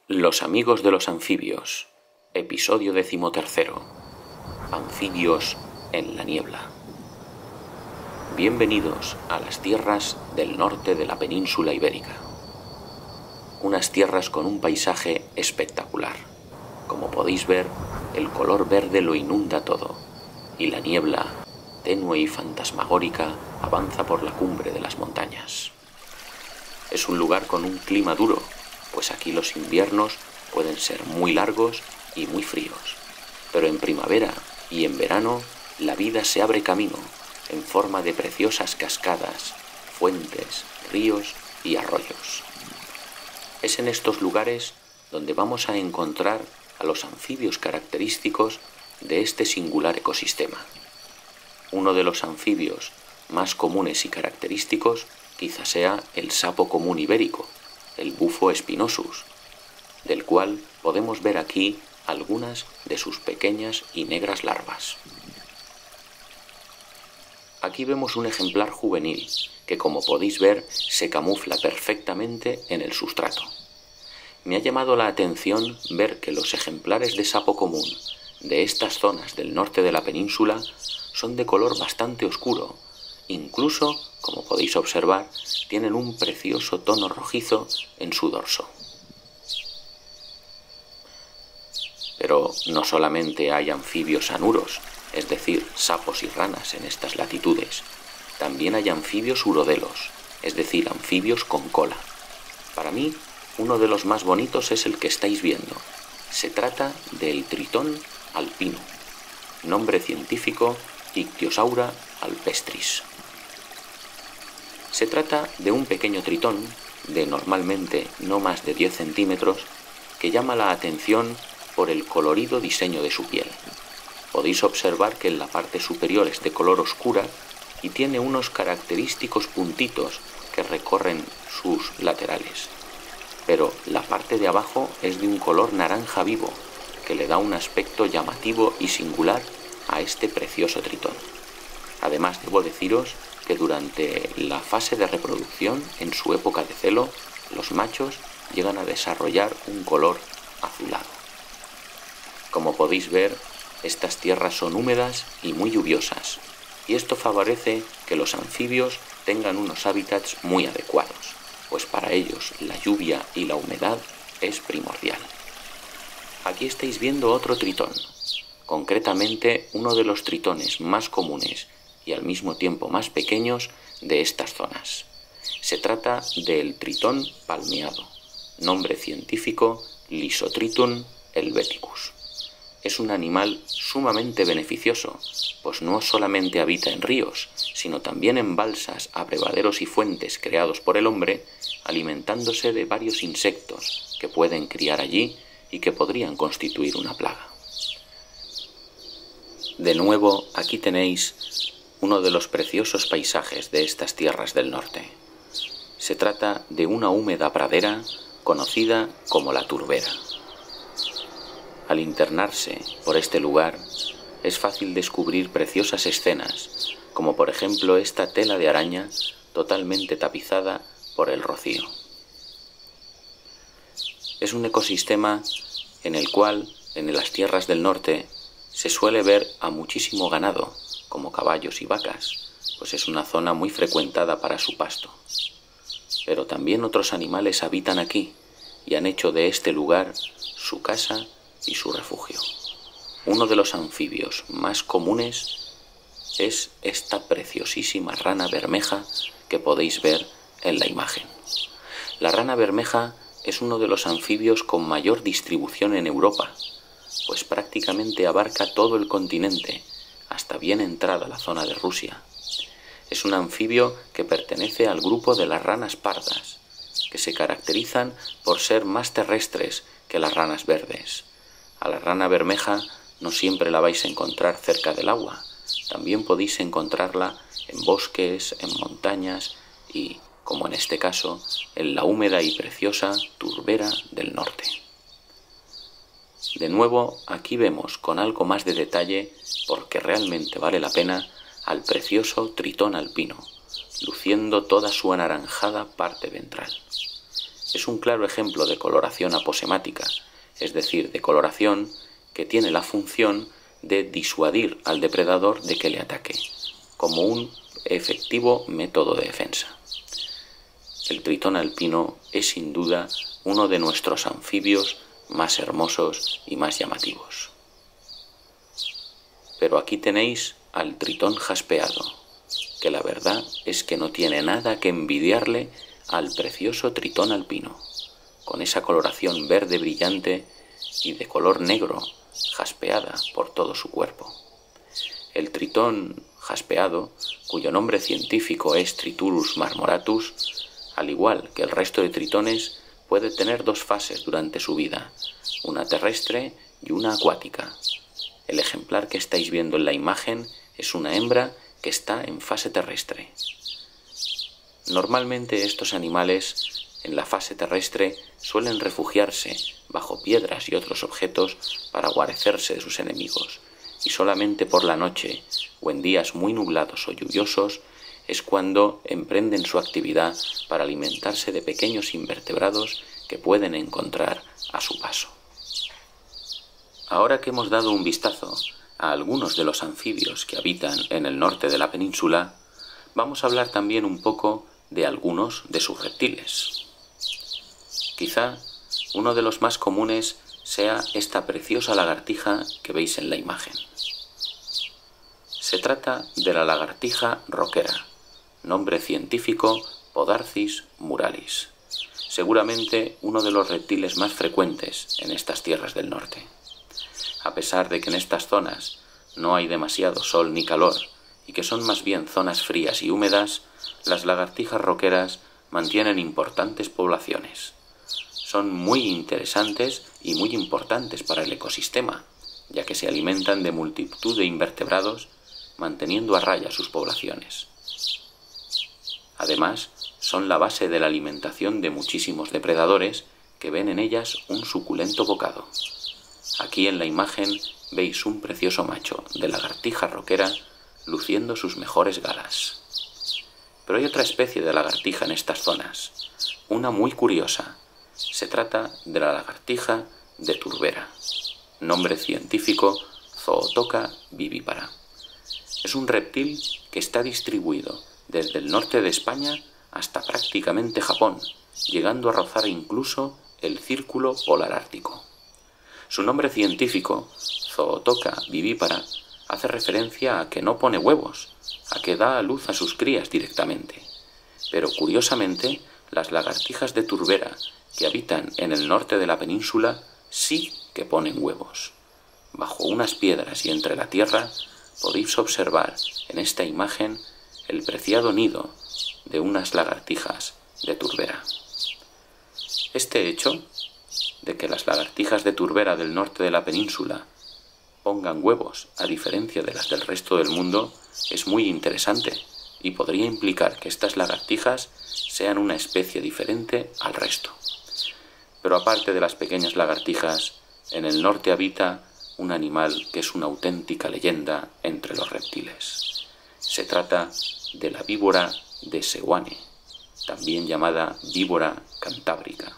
Los amigos de los anfibios, episodio 13. Anfibios en la niebla. Bienvenidos a las tierras del norte de la península ibérica. Unas tierras con un paisaje espectacular. Como podéis ver, el color verde lo inunda todo, y la niebla, tenue y fantasmagórica, avanza por la cumbre de las montañas. Es un lugar con un clima duro, pues aquí los inviernos pueden ser muy largos y muy fríos. Pero en primavera y en verano la vida se abre camino en forma de preciosas cascadas, fuentes, ríos y arroyos. Es en estos lugares donde vamos a encontrar a los anfibios característicos de este singular ecosistema. Uno de los anfibios más comunes y característicos quizá sea el sapo común ibérico, el bufo spinosus, del cual podemos ver aquí algunas de sus pequeñas y negras larvas. Aquí vemos un ejemplar juvenil que, como podéis ver, se camufla perfectamente en el sustrato. Me ha llamado la atención ver que los ejemplares de sapo común de estas zonas del norte de la península son de color bastante oscuro. Incluso, como podéis observar, tienen un precioso tono rojizo en su dorso. Pero no solamente hay anfibios anuros, es decir, sapos y ranas en estas latitudes. También hay anfibios urodelos, es decir, anfibios con cola. Para mí, uno de los más bonitos es el que estáis viendo. Se trata del tritón alpino, nombre científico Ichthyosaura alpestris. Se trata de un pequeño tritón, de normalmente no más de 10 centímetros, que llama la atención por el colorido diseño de su piel. Podéis observar que en la parte superior es de color oscura y tiene unos característicos puntitos que recorren sus laterales. Pero la parte de abajo es de un color naranja vivo, que le da un aspecto llamativo y singular a este precioso tritón. Además, debo deciros que durante la fase de reproducción, en su época de celo, los machos llegan a desarrollar un color azulado. Como podéis ver, estas tierras son húmedas y muy lluviosas, y esto favorece que los anfibios tengan unos hábitats muy adecuados, pues para ellos la lluvia y la humedad es primordial. Aquí estáis viendo otro tritón, concretamente uno de los tritones más comunes y al mismo tiempo más pequeños de estas zonas. Se trata del tritón palmeado, nombre científico Lysotritum helveticus. Es un animal sumamente beneficioso, pues no solamente habita en ríos, sino también en balsas, abrevaderos y fuentes creados por el hombre, alimentándose de varios insectos que pueden criar allí y que podrían constituir una plaga. De nuevo, aquí tenéis uno de los preciosos paisajes de estas tierras del norte. Se trata de una húmeda pradera conocida como la turbera. Al internarse por este lugar, es fácil descubrir preciosas escenas, como por ejemplo esta tela de araña totalmente tapizada por el rocío. Es un ecosistema en el cual, en las tierras del norte, se suele ver a muchísimo ganado, como caballos y vacas, pues es una zona muy frecuentada para su pasto. Pero también otros animales habitan aquí y han hecho de este lugar su casa y su refugio. Uno de los anfibios más comunes es esta preciosísima rana bermeja que podéis ver en la imagen. La rana bermeja es uno de los anfibios con mayor distribución en Europa, pues prácticamente abarca todo el continente, hasta bien entrada la zona de Rusia. Es un anfibio que pertenece al grupo de las ranas pardas, que se caracterizan por ser más terrestres que las ranas verdes. A la rana bermeja no siempre la vais a encontrar cerca del agua, también podéis encontrarla en bosques, en montañas y, como en este caso, en la húmeda y preciosa turbera del norte. De nuevo, aquí vemos con algo más de detalle, porque realmente vale la pena, al precioso tritón alpino, luciendo toda su anaranjada parte ventral. Es un claro ejemplo de coloración aposemática, es decir, de coloración que tiene la función de disuadir al depredador de que le ataque, como un efectivo método de defensa. El tritón alpino es sin duda uno de nuestros anfibios más hermosos y más llamativos. Pero aquí tenéis al tritón jaspeado, que la verdad es que no tiene nada que envidiarle al precioso tritón alpino, con esa coloración verde brillante y de color negro, jaspeada por todo su cuerpo. El tritón jaspeado, cuyo nombre científico es Triturus marmoratus, al igual que el resto de tritones, puede tener dos fases durante su vida, una terrestre y una acuática. El ejemplar que estáis viendo en la imagen es una hembra que está en fase terrestre. Normalmente estos animales en la fase terrestre suelen refugiarse bajo piedras y otros objetos para guarecerse de sus enemigos, y solamente por la noche o en días muy nublados o lluviosos es cuando emprenden su actividad para alimentarse de pequeños invertebrados que pueden encontrar a su paso. Ahora que hemos dado un vistazo a algunos de los anfibios que habitan en el norte de la península, vamos a hablar también un poco de algunos de sus reptiles. Quizá uno de los más comunes sea esta preciosa lagartija que veis en la imagen. Se trata de la lagartija roquera, nombre científico Podarcis muralis, seguramente uno de los reptiles más frecuentes en estas tierras del norte. A pesar de que en estas zonas no hay demasiado sol ni calor y que son más bien zonas frías y húmedas, las lagartijas roqueras mantienen importantes poblaciones. Son muy interesantes y muy importantes para el ecosistema, ya que se alimentan de multitud de invertebrados, manteniendo a raya sus poblaciones. Además, son la base de la alimentación de muchísimos depredadores que ven en ellas un suculento bocado. Aquí en la imagen veis un precioso macho de lagartija roquera luciendo sus mejores galas. Pero hay otra especie de lagartija en estas zonas, una muy curiosa. Se trata de la lagartija de turbera, nombre científico Zootoca vivípara. Es un reptil que está distribuido desde el norte de España hasta prácticamente Japón, llegando a rozar incluso el círculo polar ártico. Su nombre científico, Zootoca vivípara, hace referencia a que no pone huevos, a que da a luz a sus crías directamente. Pero curiosamente, las lagartijas de turbera que habitan en el norte de la península sí que ponen huevos. Bajo unas piedras y entre la tierra podéis observar en esta imagen el preciado nido de unas lagartijas de turbera. Este hecho de que las lagartijas de turbera del norte de la península pongan huevos a diferencia de las del resto del mundo es muy interesante y podría implicar que estas lagartijas sean una especie diferente al resto. Pero aparte de las pequeñas lagartijas, en el norte habita un animal que es una auténtica leyenda entre los reptiles. Se trata de la víbora de Seoane, también llamada víbora cantábrica.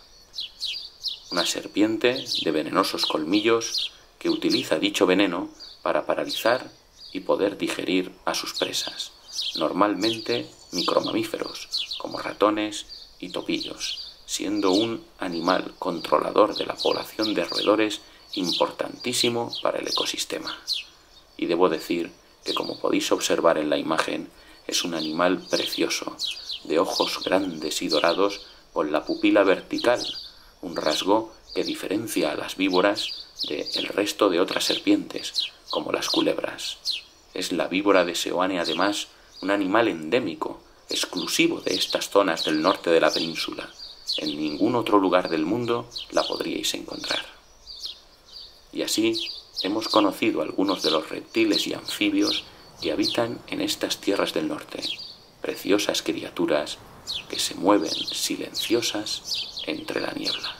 Una serpiente de venenosos colmillos que utiliza dicho veneno para paralizar y poder digerir a sus presas, normalmente micromamíferos, como ratones y topillos, siendo un animal controlador de la población de roedores importantísimo para el ecosistema. Y debo decir que, como podéis observar en la imagen, es un animal precioso, de ojos grandes y dorados con la pupila vertical, un rasgo que diferencia a las víboras del resto de otras serpientes, como las culebras. Es la víbora de Seoane, además, un animal endémico, exclusivo de estas zonas del norte de la península. En ningún otro lugar del mundo la podríais encontrar. Y así hemos conocido algunos de los reptiles y anfibios que habitan en estas tierras del norte, preciosas criaturas que se mueven silenciosas entre la niebla.